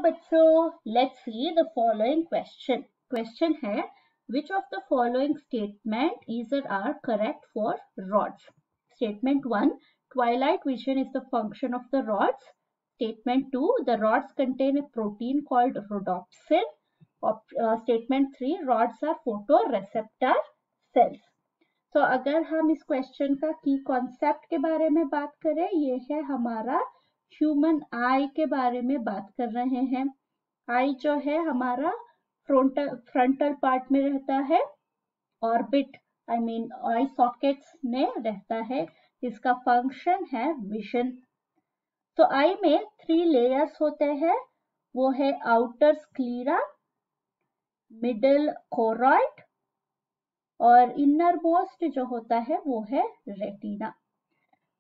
बच्चों, let's see the following question. Question है which of the following statement either are correct for rods? Statement 1, twilight vision is the function of the rods. Statement 2, the rods contain a protein called rhodopsin. Statement 3, rods are photoreceptor cells. तो अगर हम इस question का की concept के बारे में बात करें, ये है हमारा ह्यूमन आई के बारे में बात कर रहे हैं. आई जो है हमारा फ्रंटल पार्ट में रहता है, ऑर्बिट आई सॉकेट्स में रहता है. इसका फंक्शन है विजन. तो आई में 3 लेयर्स होते हैं, वो है आउटर स्क्लीरा, मिडल कोरॉइड और इनर मोस्ट जो होता है वो है रेटिना.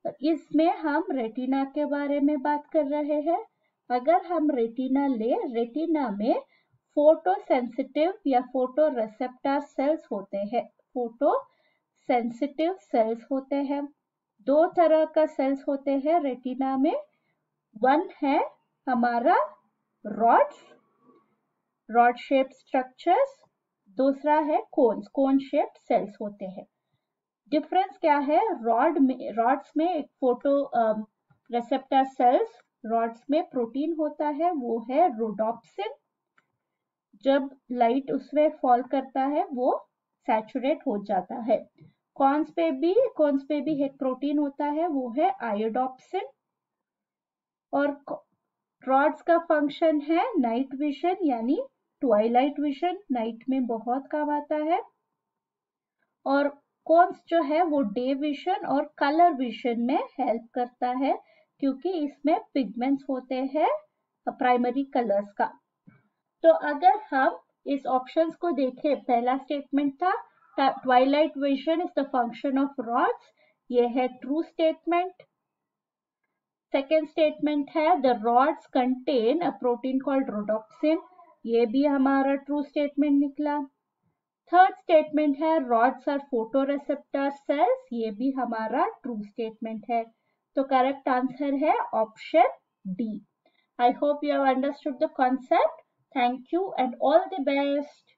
तो इसमें हम रेटिना के बारे में बात कर रहे हैं. अगर हम रेटिना ले, रेटिना में फोटो सेंसिटिव या फोटो रिसेप्टर सेल्स होते हैं. फोटो सेंसिटिव सेल्स होते हैं. 2 तरह का सेल्स होते हैं रेटिना में. वन है हमारा रॉड शेप स्ट्रक्चर्स, दूसरा है कोन शेप्ड सेल्स होते हैं. डिफरेंस क्या है? रॉड्स में एक फोटो रिसेप्टर सेल्स, रॉड्स में प्रोटीन होता है, वो है रोडोप्सिन. जब लाइट उसमें फॉल करता है वो सैचुरेट हो जाता है. कॉन्स पे भी एक प्रोटीन होता है, वो है आयोडोप्सिन. और रॉड्स का फंक्शन है नाइट विजन यानी ट्वाइलाइट विजन, नाइट में बहुत काम आता है. और कोन्स जो है वो डे विजन और कलर विजन में हेल्प करता है, क्योंकि इसमें पिगमेंट्स होते हैं प्राइमरी कलर्स का. तो अगर हम इस ऑप्शंस को देखें, पहला स्टेटमेंट था Twilight vision is the function of rods, ये है ट्रू स्टेटमेंट. सेकेंड स्टेटमेंट है the rods contain a protein called rhodopsin, ये भी हमारा ट्रू स्टेटमेंट निकला. थर्ड स्टेटमेंट है रॉड्स आर फोटोरिसेप्टर सेल्स, ये भी हमारा ट्रू स्टेटमेंट है. तो करेक्ट आंसर है option D. I hope you have understood the concept. Thank you and all the best.